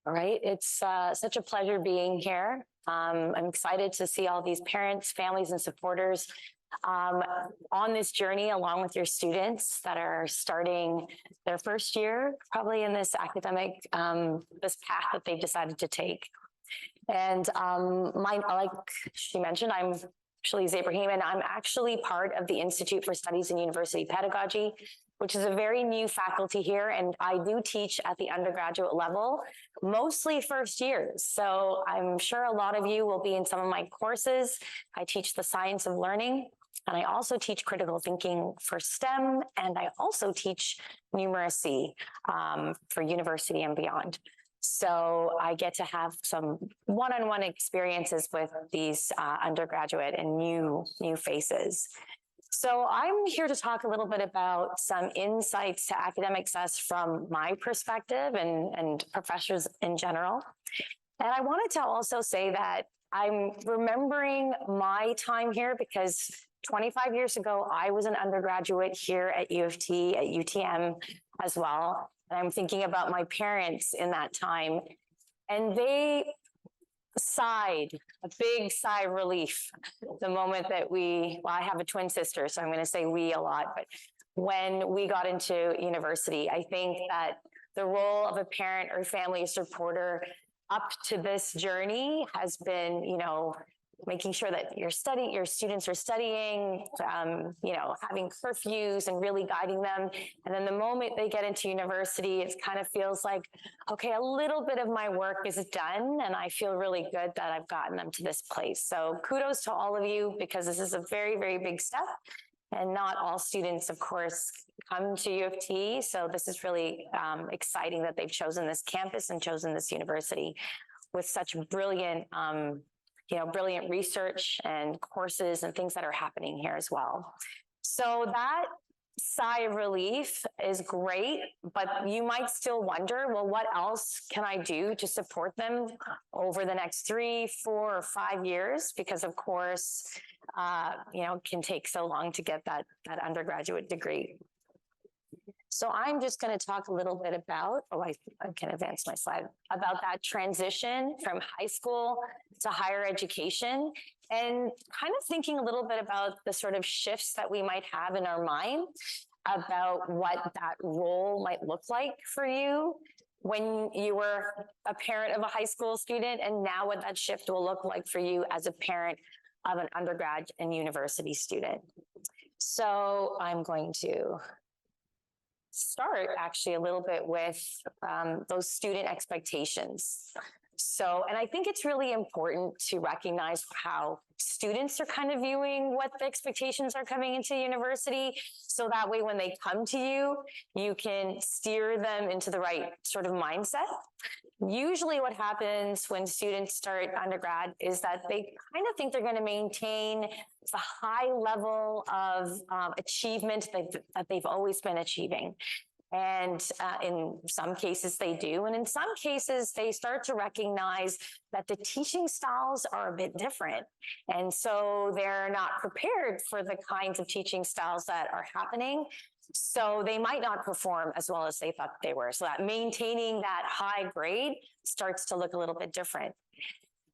All right, it's such a pleasure being here. I'm excited to see all these parents, families, and supporters on this journey along with your students that are starting their first year, probably in this academic, this path that they've decided to take. And like she mentioned, I'm actually Zabrahim, and I'm actually part of the Institute for Studies in University Pedagogy, which is a very new faculty here. And I do teach at the undergraduate level, mostly first years. So I'm sure a lot of you will be in some of my courses. I teach the science of learning, and I also teach critical thinking for STEM, and I also teach numeracy for university and beyond. So I get to have some one-on-one experiences with these undergraduate and new faces. So I'm here to talk a little bit about some insights to academic success from my perspective and professors in general. And I wanted to also say that I'm remembering my time here because 25 years ago, I was an undergraduate here at U of T, at UTM as well. And I'm thinking about my parents in that time, and they sighed, a big sigh of relief, the moment that I have a twin sister, so I'm going to say we a lot, but when we got into university, I think that the role of a parent or family supporter up to this journey has been, making sure that your students are studying, having curfews and really guiding them. And then the moment they get into university, it kind of feels like, okay, a little bit of my work is done, and I feel really good that I've gotten them to this place. So kudos to all of you, because this is a very, very big step. And not all students, of course, come to U of T. So this is really exciting that they've chosen this campus and chosen this university with such brilliant brilliant research and courses and things that are happening here as well. So that sigh of relief is great, but you might still wonder, well, what else can I do to support them over the next 3, 4, or 5 years? Because of course, it can take so long to get that undergraduate degree. So I'm just going to talk a little bit about, I can advance my slide, about that transition from high school to higher education, and kind of thinking a little bit about the sort of shifts that we might have in our mind about what that role might look like for you when you were a parent of a high school student, and now what that shift will look like for you as a parent of an undergrad and university student. So I'm going to start actually a little bit with those student expectations. So, and I think it's really important to recognize how students are kind of viewing what the expectations are coming into university. So that way, when they come to you, you can steer them into the right sort of mindset. Usually what happens when students start undergrad is that they kind of think they're going to maintain the high level of achievement that they've always been achieving. And in some cases they do. And in some cases, they start to recognize that the teaching styles are a bit different. And so they're not prepared for the kinds of teaching styles that are happening. So they might not perform as well as they thought they were. So that maintaining that high grade starts to look a little bit different.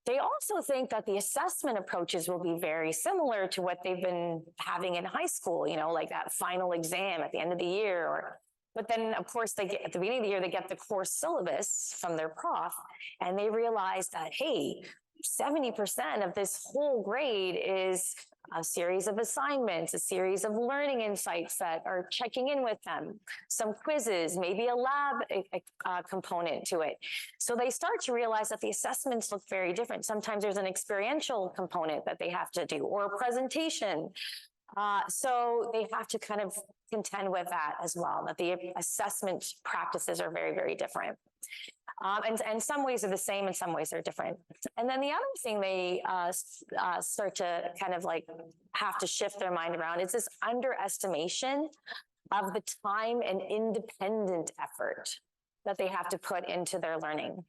They also think that the assessment approaches will be very similar to what they've been having in high school, like that final exam at the end of the year. But then, of course, they get at the beginning of the year, they get the course syllabus from their prof, and they realize that, hey, 70% of this whole grade is a series of assignments, a series of learning insights that are checking in with them, some quizzes, maybe a lab component to it. So they start to realize that the assessments look very different. Sometimes there's an experiential component that they have to do, or a presentation. So they have to kind of contend with that as well, that the assessment practices are very, very different. And some ways are the same, and some ways are different. And then the other thing they start to kind of like have to shift their mind around is this underestimation of the time and independent effort that they have to put into their learning.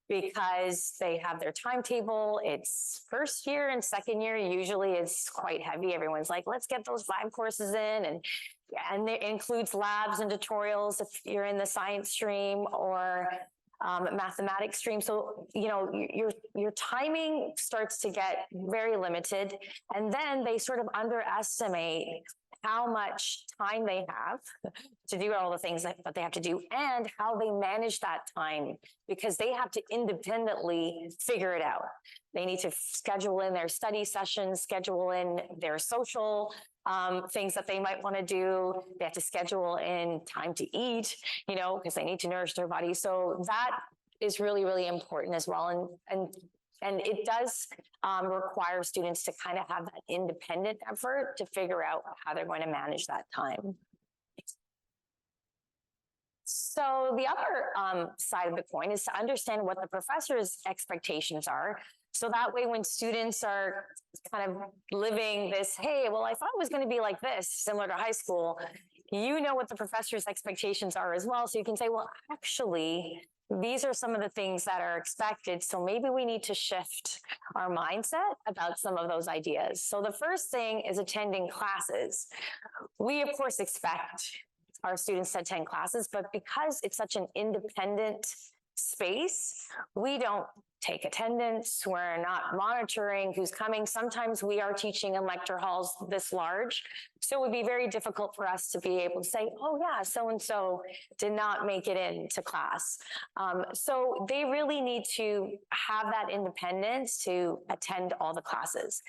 Because they have their timetable, it's first year and second year, usually it's quite heavy. Everyone's like, let's get those 5 courses in. And it includes labs and tutorials if you're in the science stream, or mathematics stream. So, your timing starts to get very limited. And then they sort of underestimate how much time they have to do all the things that they have to do and how they manage that time, because they have to independently figure it out. They need to schedule in their study sessions, schedule in their social things that they might want to do. They have to schedule in time to eat, because they need to nourish their body. So that is really, really important as well. And it does require students to kind of have that independent effort to figure out how they're going to manage that time. So the other side of the coin is to understand what the professor's expectations are. So that way, when students are kind of living this, hey, well, I thought it was going to be like this, similar to high school, what the professor's expectations are as well. So you can say, well, actually, these are some of the things that are expected. So maybe we need to shift our mindset about some of those ideas. So the first thing is attending classes. We, of course, expect our students to attend classes, but because it's such an independent space, we don't take attendance. We're not monitoring who's coming. Sometimes we are teaching in lecture halls this large. So it would be very difficult for us to be able to say, oh yeah, so-and-so did not make it into class. So they really need to have that independence to attend all the classes.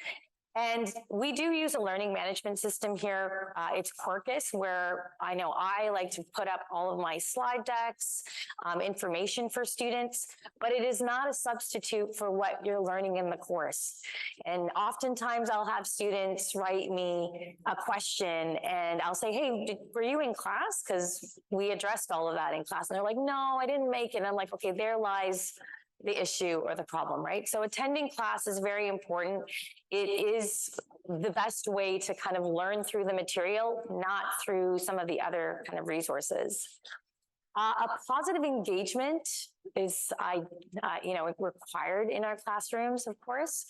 And we do use a learning management system here. It's Quarkus, where I know I like to put up all of my slide decks, information for students, but it is not a substitute for what you're learning in the course. And oftentimes I'll have students write me a question and I'll say, hey, were you in class? Because we addressed all of that in class. And they're like, no, I didn't make it. And I'm like, okay, there lies the issue or the problem, right? So attending class is very important. It is the best way to kind of learn through the material, not through some of the other kind of resources. A positive engagement is, required in our classrooms, of course.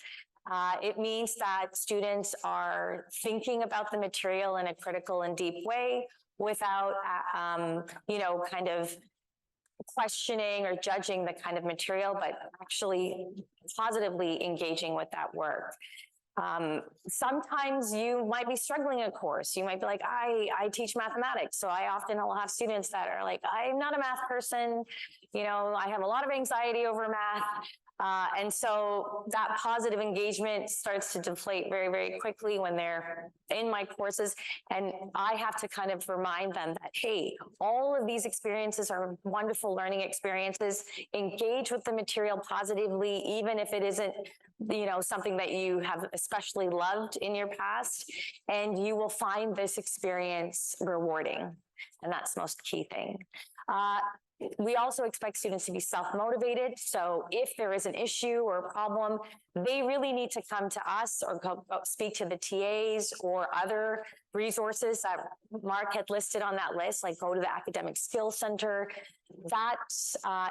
It means that students are thinking about the material in a critical and deep way without, kind of questioning or judging the kind of material, but actually positively engaging with that work. Sometimes you might be struggling in a course. You might be like, I teach mathematics. So I often will have students that are like, I'm not a math person. I have a lot of anxiety over math. And so that positive engagement starts to deflate very, very quickly when they're in my courses. And I have to kind of remind them that, hey, all of these experiences are wonderful learning experiences. Engage with the material positively, even if it isn't, something that you have especially loved in your past, and you will find this experience rewarding. And that's the most key thing. We also expect students to be self-motivated. So if there is an issue or a problem, they really need to come to us or go speak to the TAs or other resources that Mark had listed on that list, like go to the Academic Skills Center. That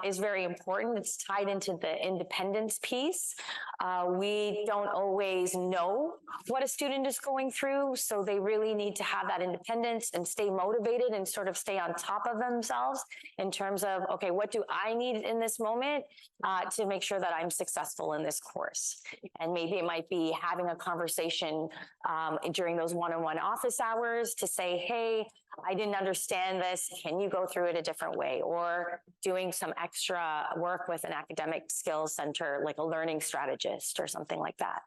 is very important. It's tied into the independence piece. We don't always know what a student is going through, so they really need to have that independence and stay motivated and sort of stay on top of themselves in terms of, okay, what do I need in this moment to make sure that I'm successful in this course? And maybe it might be having a conversation during those one-on-one office hours to say, hey, I didn't understand this. Can you go through it a different way? Or doing some extra work with an academic skills center, like a learning strategist or something like that.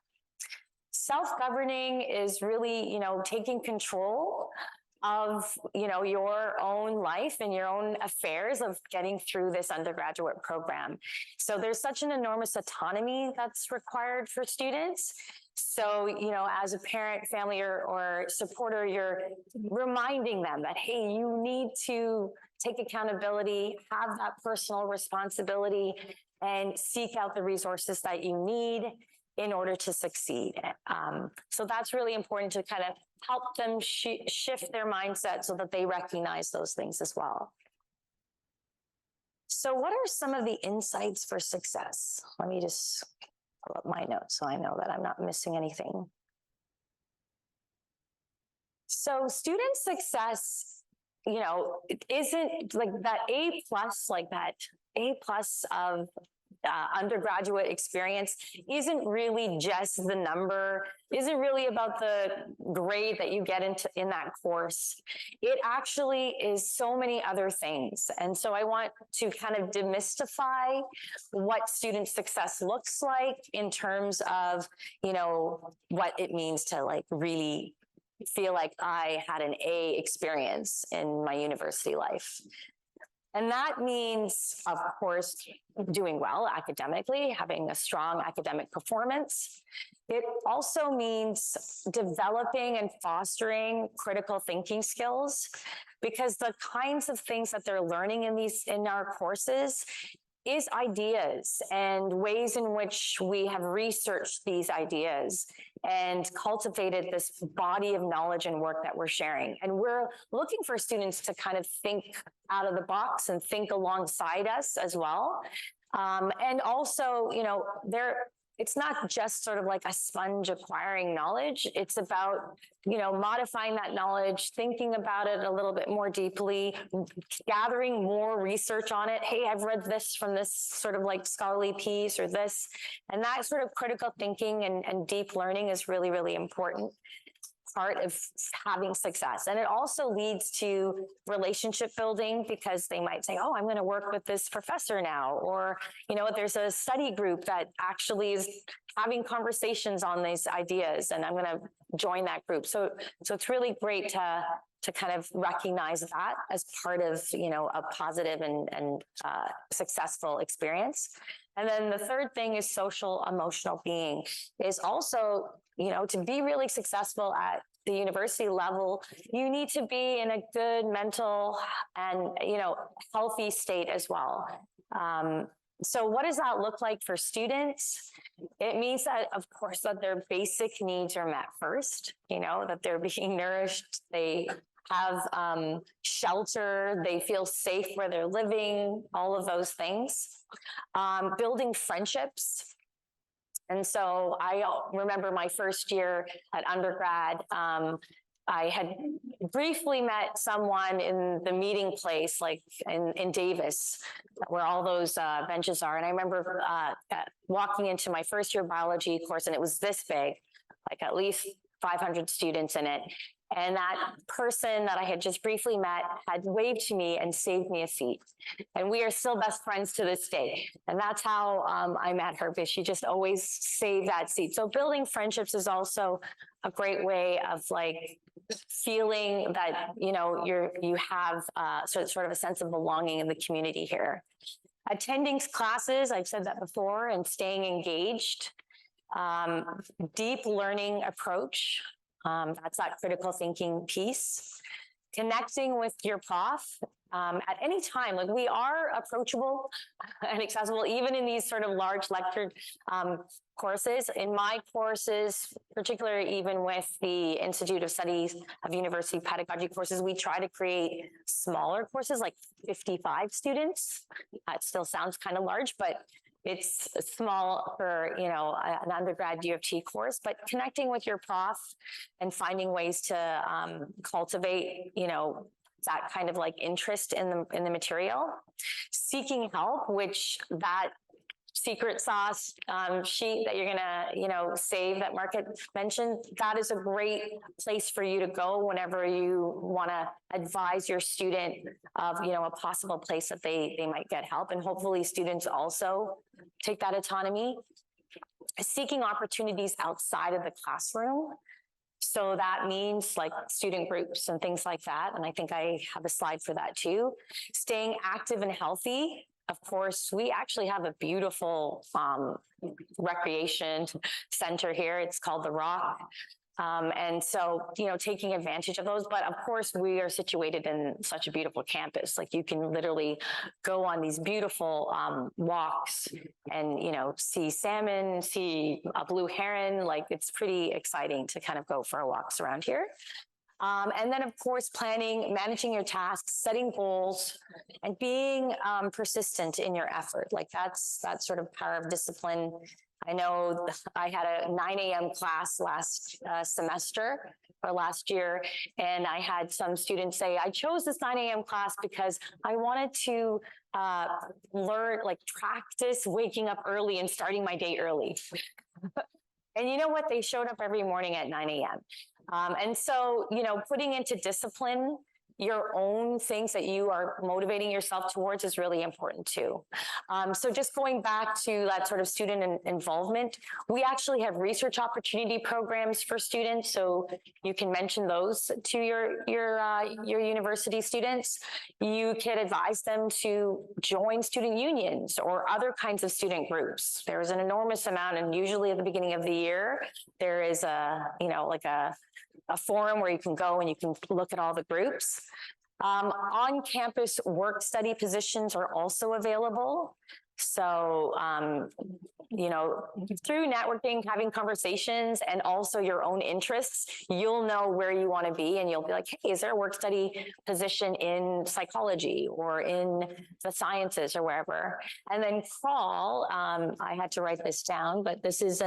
Self-governing is really, taking control of, your own life and your own affairs of getting through this undergraduate program. So there's such an enormous autonomy that's required for students. So, as a parent, family, or supporter, you're reminding them that, hey, you need to take accountability, have that personal responsibility, and seek out the resources that you need in order to succeed. So that's really important to kind of help them shift their mindset so that they recognize those things as well. So what are some of the insights for success? Let me just pull up my notes so I know that I'm not missing anything. So student success, it isn't like that A+, like that A+ of undergraduate experience isn't really just the number, isn't really about the grade that you get in that course. It actually is so many other things. And so I want to kind of demystify what student success looks like in terms of, you know, what it means to like really feel like I had an A experience in my university life. And that means, of course, doing well academically, having a strong academic performance. It also means developing and fostering critical thinking skills, because the kinds of things that they're learning in our courses is ideas and ways in which we have researched these ideas and cultivated this body of knowledge and work that we're sharing. And we're looking for students to kind of think out of the box and think alongside us as well. And also, you know, it's not just sort of like a sponge acquiring knowledge. It's about, you know, modifying that knowledge, thinking about it a little bit more deeply, gathering more research on it. Hey, I've read this from this sort of like scholarly piece or this. And that sort of critical thinking and deep learning is really, really important part of having success. And it also leads to relationship building, because they might say, oh, I'm going to work with this professor now, or, you know, there's a study group that actually is having conversations on these ideas, and I'm going to join that group. So it's really great to kind of recognize that as part of, you know, a positive and successful experience. And then the third thing is social emotional being, is also, you know, to be really successful at the university level, you need to be in a good mental and, you know, healthy state as well. So what does that look like for students? It means that, of course, that their basic needs are met first, you know, that they're being nourished, they have shelter, they feel safe where they're living, all of those things. Building friendships. And so I remember my first year at undergrad, I had briefly met someone in the meeting place, like in Davis, where all those benches are. And I remember walking into my first year biology course, and it was this big, like at least 500 students in it. And that person that I had just briefly met had waved to me and saved me a seat. And we are still best friends to this day. And that's how I met her, because she just always saved that seat. So building friendships is also a great way of like feeling that, you know, you have sort of a sense of belonging in the community here. Attending classes, I've said that before, and staying engaged. Deep learning approach. That's that critical thinking piece. Connecting with your prof at any time. Like, we are approachable and accessible, even in these sort of large lecture courses. In my courses, particularly even with the Institute of Studies of University Pedagogy courses, we try to create smaller courses, like 55 students. It still sounds kind of large, but it's small for, you know, an undergrad U of T course. But connecting with your prof and finding ways to cultivate, you know, that kind of like interest in the material. Seeking help, which that secret sauce sheet that you're gonna, you know, save that Mark had mentioned, that is a great place for you to go whenever you want to advise your student of, you know, a possible place that they might get help. And hopefully students also take that autonomy. Seeking opportunities outside of the classroom. So that means like student groups and things like that. And I think I have a slide for that too. Staying active and healthy. Of course, we actually have a beautiful recreation center here. It's called The Rock. And so, you know, taking advantage of those. But of course, we are situated in such a beautiful campus. Like, you can literally go on these beautiful walks and, you know, see salmon, see a blue heron. Like, it's pretty exciting to kind of go for walks around here. And then, of course, planning, managing your tasks, setting goals, and being persistent in your effort. Like, that's that sort of power of discipline. I know I had a 9 a.m. class last semester or last year, and I had some students say, I chose this 9 a.m. class because I wanted to learn, like practice waking up early and starting my day early. And you know what? They showed up every morning at 9 a.m. And so, putting into discipline your own things that you are motivating yourself towards is really important too. So just going back to that sort of student involvement, we actually have research opportunity programs for students. So you can mention those to your university students. You can advise them to join student unions or other kinds of student groups. There's an enormous amount, and usually at the beginning of the year, there is a forum where you can go and you can look at all the groups. On-campus work study positions are also available. So, through networking, having conversations, and also your own interests, you'll know where you want to be, and you'll be like, hey, is there a work study position in psychology or in the sciences or wherever? And then crawl, I had to write this down, but this is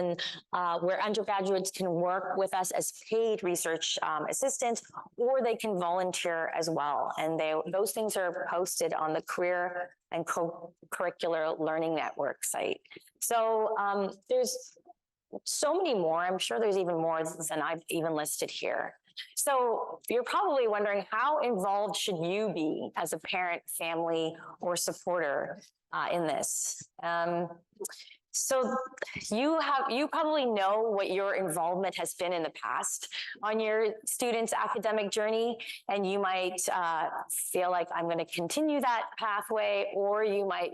where undergraduates can work with us as paid research assistants, or they can volunteer as well. And those things are posted on the Career and Co-Curricular Learning Network site. So there's so many more. I'm sure there's even more than I've even listed here. So you're probably wondering, how involved should you be as a parent, family, or supporter in this? So you probably know what your involvement has been in the past on your students' academic journey, and you might feel like, I'm going to continue that pathway, or you might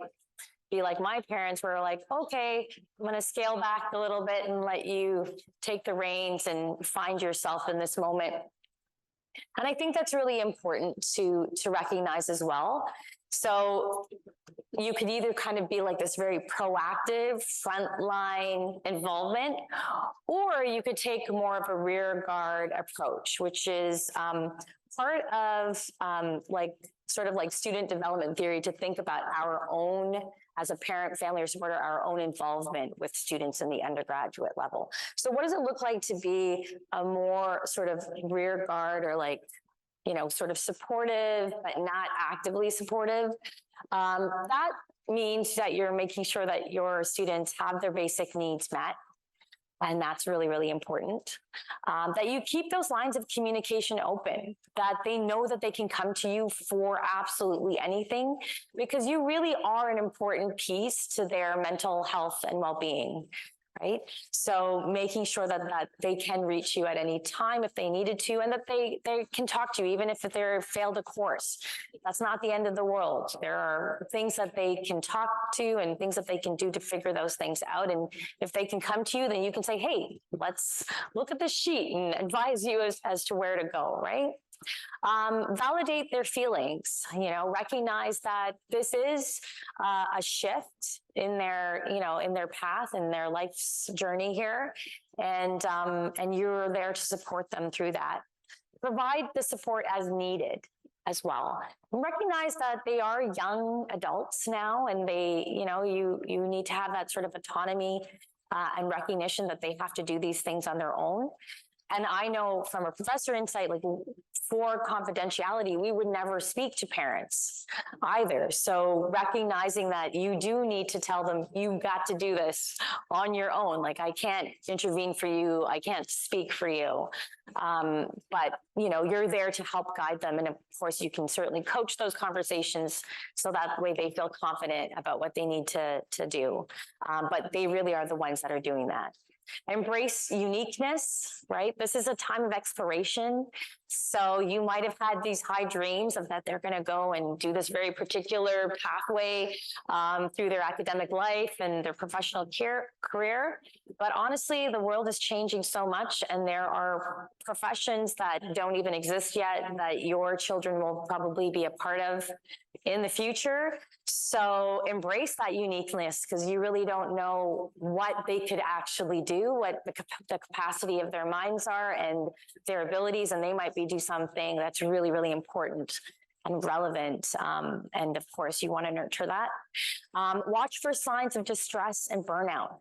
be like my parents, were like, okay, I'm going to scale back a little bit and let you take the reins and find yourself in this moment. And I think that's really important to recognize as well. So you could either kind of be like this very proactive frontline involvement, or you could take more of a rear guard approach, which is part of sort of like student development theory, to think about our own, as a parent, family, or supporter, our own involvement with students in the undergraduate level. So what does it look like to be a more sort of rear guard, or sort of supportive, but not actively supportive? That means that you're making sure that your students have their basic needs met. And that's really, really important. That you keep those lines of communication open, that they know that they can come to you for absolutely anything, because you really are an important piece to their mental health and well-being. Right? So making sure that they can reach you at any time if they needed to, and that they can talk to you even if they're failed a course. That's not the end of the world. There are things that they can talk to and things that they can do to figure those things out. And if they can come to you, then you can say, hey, let's look at this sheet and advise you as to where to go, right? Validate their feelings, recognize that this is a shift in their path, in their life's journey here. And you're there to support them through that. Provide the support as needed as well. Recognize that they are young adults now, and you need to have that sort of autonomy and recognition that they have to do these things on their own. And I know from a professor insight, like, for confidentiality, we would never speak to parents either. So recognizing that you do need to tell them, you got to do this on your own. Like, I can't intervene for you. I can't speak for you. But, you're there to help guide them. And of course, you can certainly coach those conversations so that way they feel confident about what they need to do. But they really are the ones that are doing that. Embrace uniqueness, right? This is a time of exploration. So you might have had these high dreams of that they're going to go and do this very particular pathway through their academic life and their professional career. But honestly, the world is changing so much, and there are professions that don't even exist yet that your children will probably be a part of in the future. So embrace that uniqueness, because you really don't know what they could actually do, what the capacity of their minds are and their abilities, and they might do something that's really, really important and relevant. And of course, you want to nurture that. Watch for signs of distress and burnout.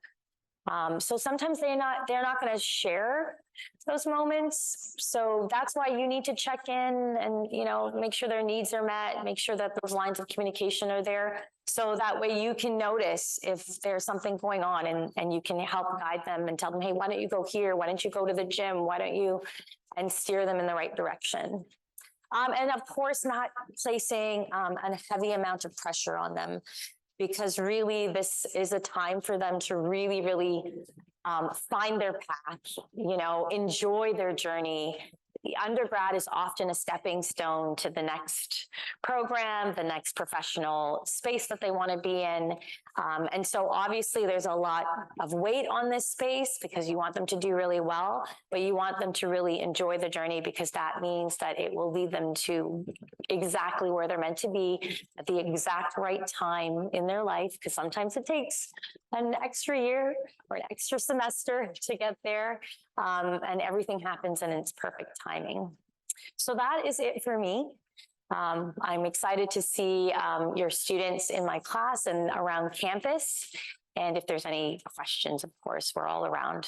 So sometimes they're not going to share those moments. So that's why you need to check in and, make sure their needs are met, make sure that those lines of communication are there. So that way you can notice if there's something going on and you can help guide them and tell them, hey, why don't you go here? Why don't you go to the gym? Why don't you, and steer them in the right direction. And of course, not placing a heavy amount of pressure on them, because really this is a time for them to really, really find their path, enjoy their journey. The undergrad is often a stepping stone to the next program, the next professional space that they want to be in. And so obviously there's a lot of weight on this space because you want them to do really well, but you want them to really enjoy the journey, because that means that it will lead them to exactly where they're meant to be at the exact right time in their life, because sometimes it takes an extra year or an extra semester to get there. And everything happens in its perfect timing. So that is it for me. I'm excited to see your students in my class and around campus. And if there's any questions, of course, we're all around.